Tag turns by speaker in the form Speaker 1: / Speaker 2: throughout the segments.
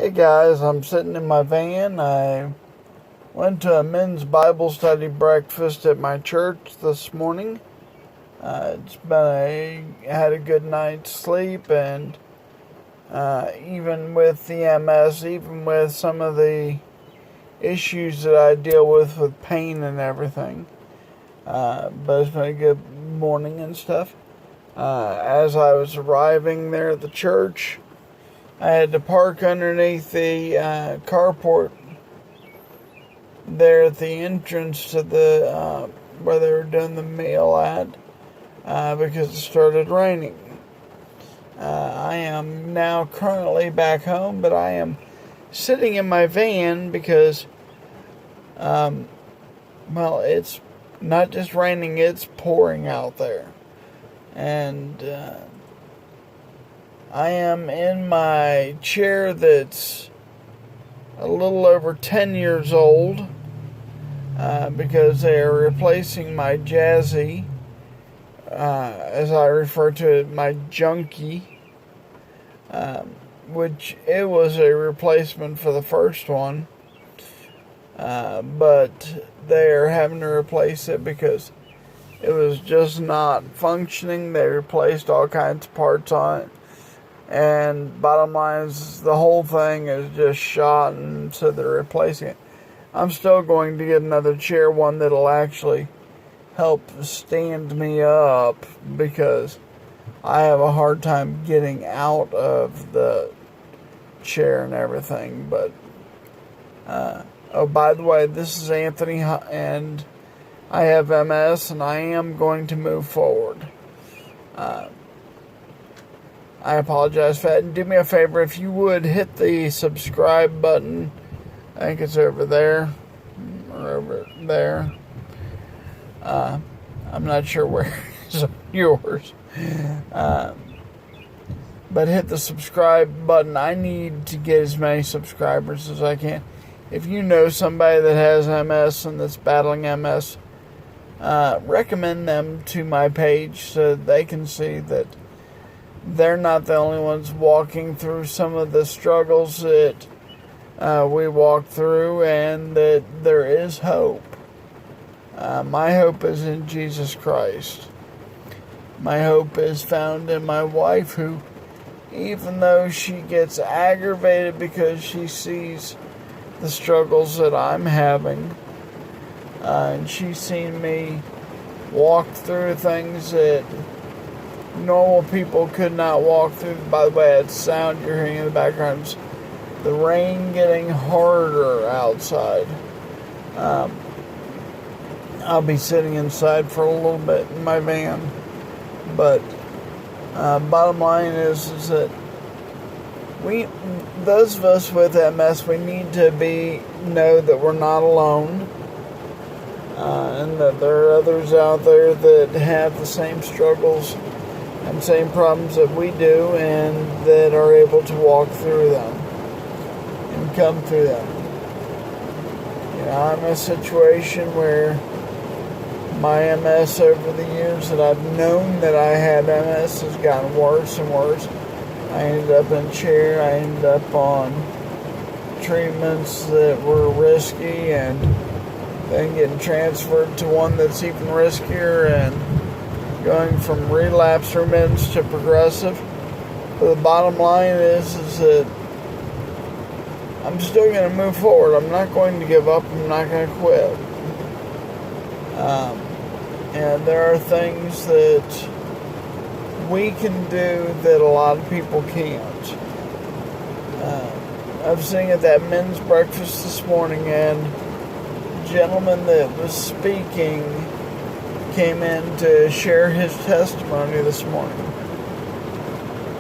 Speaker 1: Hey guys, I'm sitting in my van. I went to a men's Bible study breakfast at my church this morning. Had a good night's sleep, and even with the MS, even with some of the issues that I deal with pain and everything, but it's been a good morning and stuff. As I was arriving there at the church, I had to park underneath the carport there at the entrance to the where they were doing the meal at because it started raining. I am now currently back home, but I am sitting in my van because, it's not just raining, it's pouring out there. And I am in my chair that's a little over 10 years old because they are replacing my Jazzy, as I refer to it, my Junkie, which it was a replacement for the first one, but they are having to replace it because it was just not functioning. They replaced all kinds of parts on it. And bottom line is the whole thing is just shot, and so they're replacing it. I'm still going to get another chair, one that'll actually help stand me up, because I have a hard time getting out of the chair and everything. But, by the way, this is Anthony, and I have MS, and I am going to move forward. I apologize for that. And do me a favor, if you would hit the subscribe button. I think it's over there or over there. I'm not sure where it's on yours. But hit the subscribe button. I need to get as many subscribers as I can. If you know somebody that has MS and that's battling MS, recommend them to my page so they can see that they're not the only ones walking through some of the struggles that we walk through, and that there is hope. My hope is in Jesus Christ. My hope is found in my wife, who, even though she gets aggravated because she sees the struggles that I'm having, and she's seen me walk through things that normal people could not walk through. By the way, that sound you're hearing in the background is the rain getting harder outside. I'll be sitting inside for a little bit in my van, but bottom line is that those of us with MS, we need to know that we're not alone, and that there are others out there that have the same struggles and same problems that we do, and that are able to walk through them and come through them. I'm in a situation where my MS over the years that I've known that I had MS has gotten worse and worse. I ended up in a chair. I ended up on treatments that were risky, and then getting transferred to one that's even riskier, and going from relapse remittance to progressive. But the bottom line is that I'm still going to move forward. I'm not going to give up. I'm not going to quit. And there are things that we can do that a lot of people can't. I was sitting at that men's breakfast this morning, and the gentleman that was speaking came in to share his testimony this morning.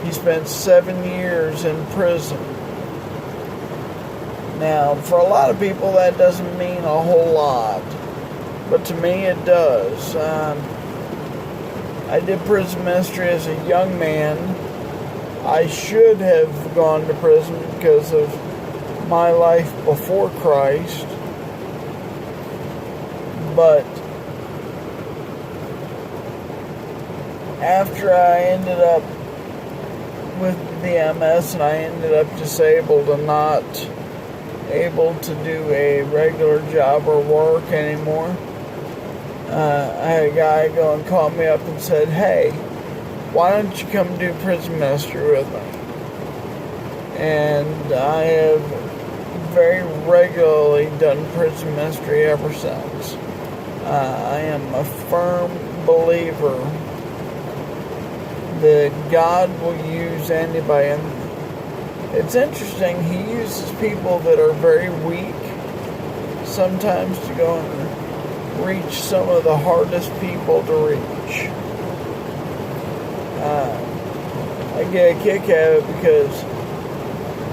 Speaker 1: He spent 7 years in prison. Now, for a lot of people, that doesn't mean a whole lot, but to me it does. I did prison ministry as a young man. I should have gone to prison because of my life before Christ, but after I ended up with the MS, and I ended up disabled and not able to do a regular job or work anymore. I had a guy go and call me up and said, "Hey, why don't you come do prison ministry with me?" And I have very regularly done prison ministry ever since. I am a firm believer that God will use anybody. And it's interesting, He uses people that are very weak sometimes to go and reach some of the hardest people to reach. I get a kick at it because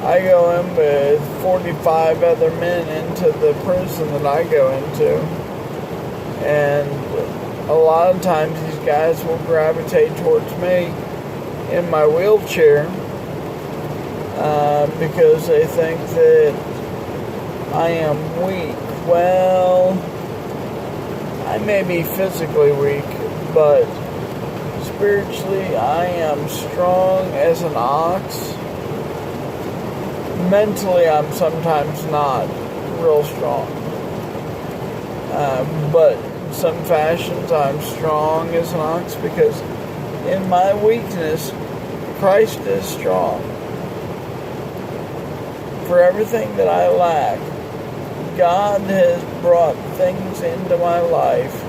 Speaker 1: I go in with 45 other men into the prison that I go into, and a lot of times these guys will gravitate towards me in my wheelchair because they think that I am weak. Well, I may be physically weak, but spiritually I am strong as an ox. Mentally I'm sometimes not real strong. But in some fashions I'm strong as an ox because in my weakness, Christ is strong. For everything that I lack, God has brought things into my life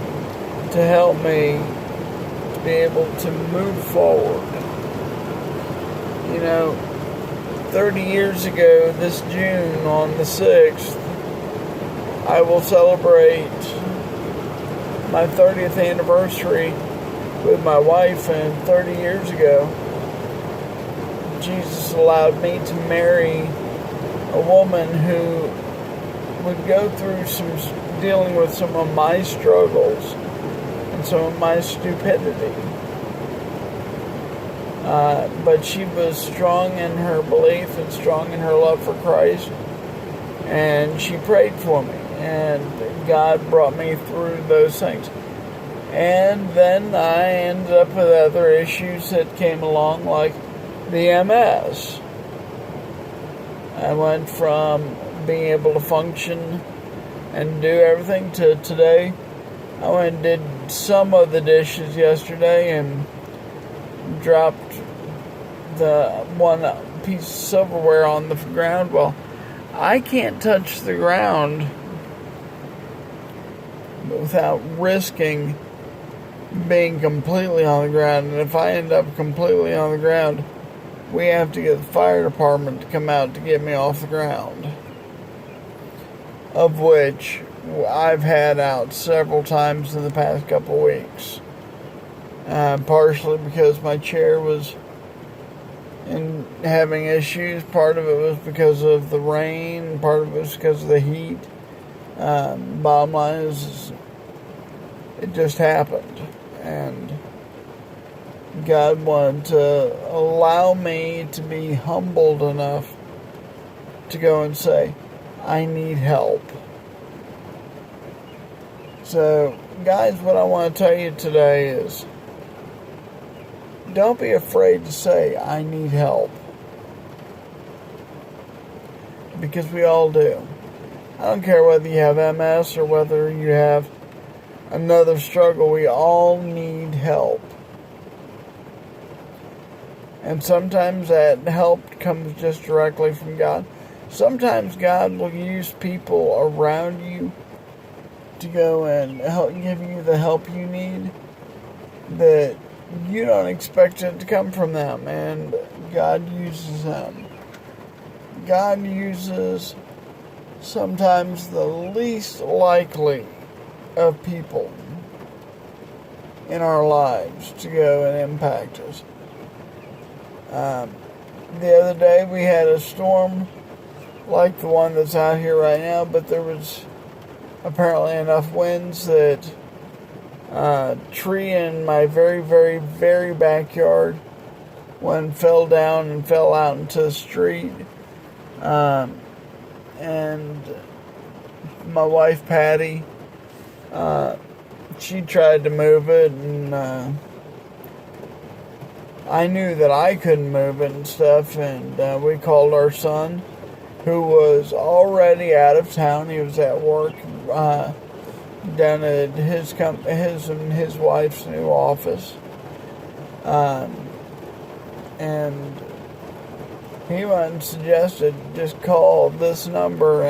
Speaker 1: to help me to be able to move forward. 30 years ago, this June on the 6th, I will celebrate my 30th anniversary with my wife, and 30 years ago, Jesus allowed me to marry a woman who would go through dealing with some of my struggles and some of my stupidity. But she was strong in her belief and strong in her love for Christ, and she prayed for me, and God brought me through those things. And then I ended up with other issues that came along, like the MS. I went from being able to function and do everything to today. I went and did some of the dishes yesterday and dropped the one piece of silverware on the ground. Well, I can't touch the ground without risking being completely on the ground. And if I end up completely on the ground, we have to get the fire department to come out to get me off the ground. Of which I've had out several times in the past couple weeks. Partially because my chair was having issues. Part of it was because of the rain. Part of it was because of the heat. Bottom line is, it just happened. And God wanted to allow me to be humbled enough to go and say, I need help. So, guys, what I want to tell you today is, don't be afraid to say, I need help. Because we all do. I don't care whether you have MS or whether you have another struggle, we all need help. And sometimes that help comes just directly from God. Sometimes God will use people around you to go and help give you the help you need that you don't expect it to come from them, and God uses them. God uses sometimes the least likely of people in our lives to go and impact us. The other day we had a storm like the one that's out here right now, but there was apparently enough winds that a tree in my very, very, very backyard, one fell down and fell out into the street. And my wife, Patty, she tried to move it, and I knew that I couldn't move it and stuff, and we called our son, who was already out of town. He was at work down at his and his wife's new office, and he went and suggested just call this number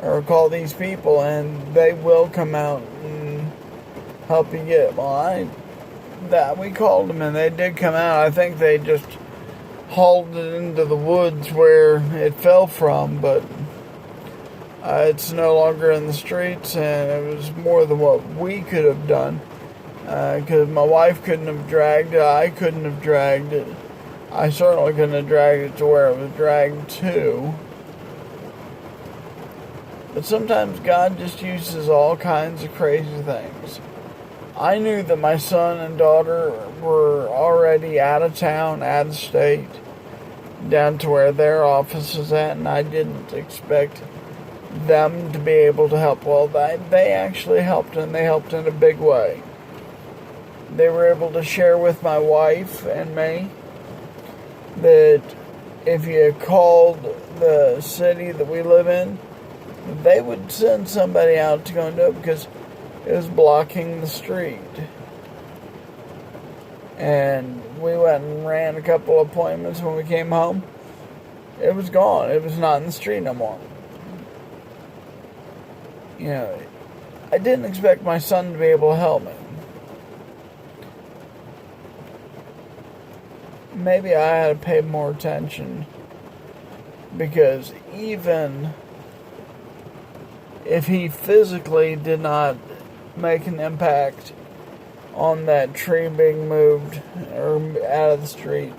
Speaker 1: or call these people, and they will come out and help you get it. Well, we called them, and they did come out. I think they just hauled it into the woods where it fell from, but it's no longer in the streets, and it was more than what we could have done, because my wife couldn't have dragged it, I couldn't have dragged it, I certainly couldn't have dragged it to where it was dragged to. But sometimes God just uses all kinds of crazy things. I knew that my son and daughter were already out of town, out of state, down to where their office is at, and I didn't expect them to be able to help. Well, they actually helped, and they helped in a big way. They were able to share with my wife and me that if you called the city that we live in, they would send somebody out to go and do it because it was blocking the street. And we went and ran a couple appointments. When we came home, it was gone. It was not in the street no more. You know, I didn't expect my son to be able to help me. Maybe I had to pay more attention, because even if he physically did not make an impact on that tree being moved or out of the street,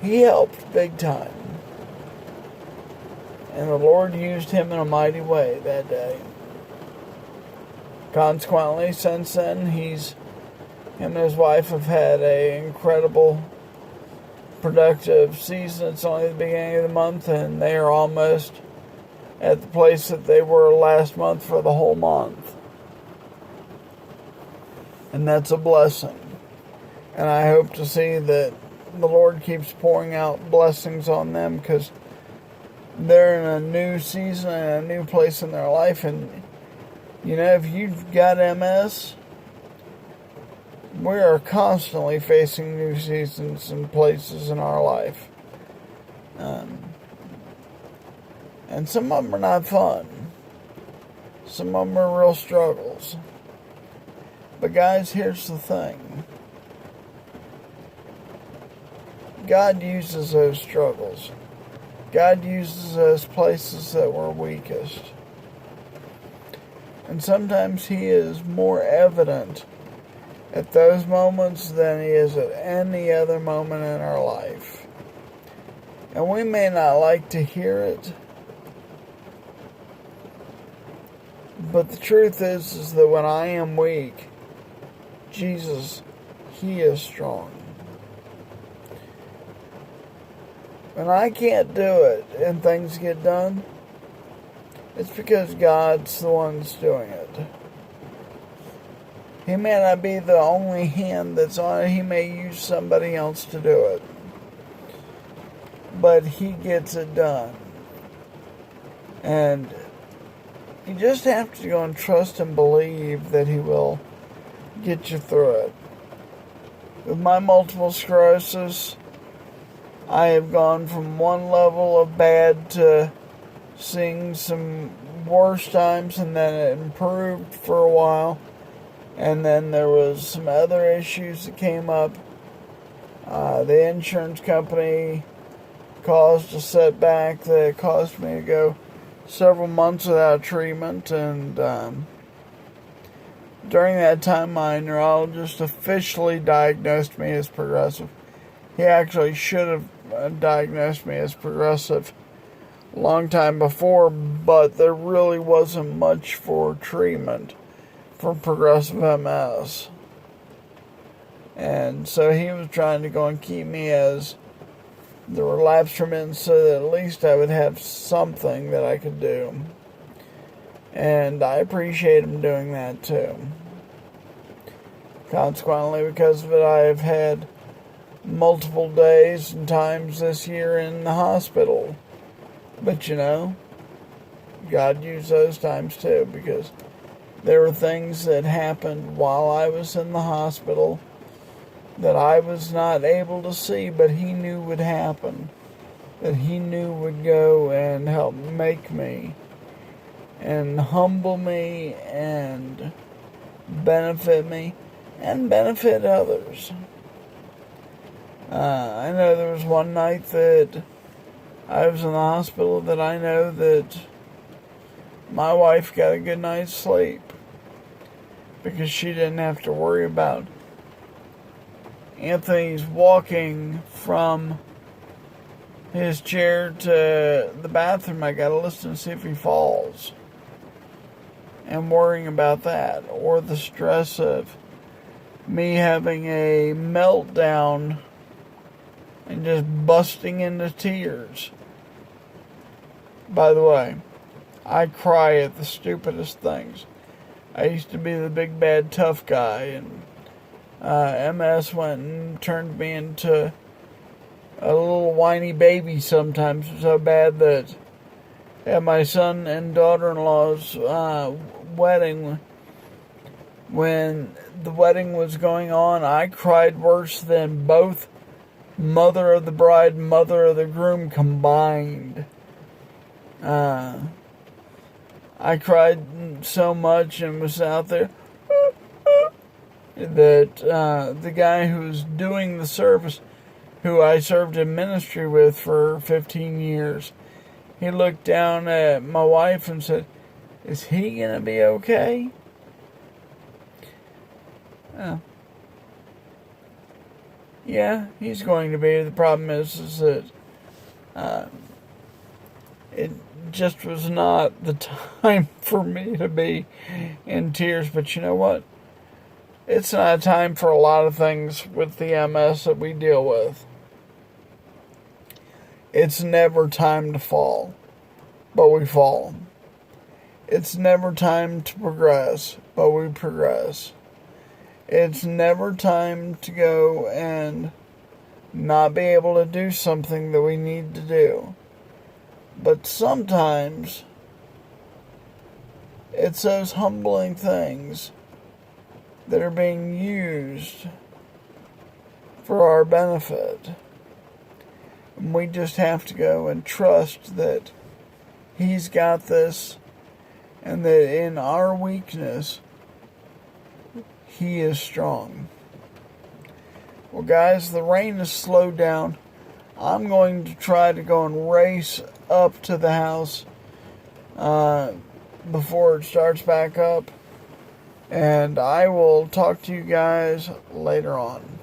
Speaker 1: he helped big time. And the Lord used him in a mighty way that day. Consequently, since then, him and his wife have had an incredible, productive season. It's only the beginning of the month, and they are almost at the place that they were last month for the whole month. And that's a blessing. And I hope to see that the Lord keeps pouring out blessings on them, because they're in a new season and a new place in their life. And, you know, if you've got MS, we are constantly facing new seasons and places in our life. And some of them are not fun. Some of them are real struggles. But guys, here's the thing. God uses those struggles. God uses those places that we're weakest. And sometimes He is more evident at those moments than He is at any other moment in our life. And we may not like to hear it, but the truth is that when I am weak, Jesus, He is strong. When I can't do it and things get done, it's because God's the one that's doing it. He may not be the only hand that's on it. He may use somebody else to do it. But He gets it done. And you just have to go and trust and believe that He will get you through it. With my multiple sclerosis, I have gone from one level of bad to seeing some worse times, and then it improved for a while. And then there was some other issues that came up. The insurance company caused a setback that caused me to go several months without treatment, and during that time my neurologist officially diagnosed me as progressive. He actually should have diagnosed me as progressive a long time before, but there really wasn't much for treatment for progressive MS. And so he was trying to go and keep me as the relapse remittent, so that at least I would have something that I could do. And I appreciate him doing that too. Consequently, because of it, I have had multiple days and times this year in the hospital. But God used those times too, because there were things that happened while I was in the hospital that I was not able to see, but He knew would happen. That He knew would go and help make me and humble me and benefit me and benefit others. I know there was one night that I was in the hospital that I know that my wife got a good night's sleep because she didn't have to worry about Anthony's walking from his chair to the bathroom. I gotta listen to see if he falls and worrying about that, or the stress of me having a meltdown and just busting into tears. By the way, I cry at the stupidest things. I used to be the big bad tough guy, and MS went and turned me into a little whiny baby sometimes, so bad that at my son and daughter-in-law's wedding, when the wedding was going on, I cried worse than both mother of the bride and mother of the groom combined. I cried so much and was out there that the guy who was doing the service, who I served in ministry with for 15 years, he looked down at my wife and said, "Is he going to be okay?" Yeah, he's going to be. The problem is that it just was not the time for me to be in tears. But you know what? It's not a time for a lot of things with the MS that we deal with. It's never time to fall, but we fall. It's never time to progress, but we progress. It's never time to go and not be able to do something that we need to do. But sometimes it's those humbling things that are being used for our benefit. And we just have to go and trust that He's got this, and that in our weakness, He is strong. Well, guys, the rain has slowed down. I'm going to try to go and race up to the house before it starts back up. And I will talk to you guys later on.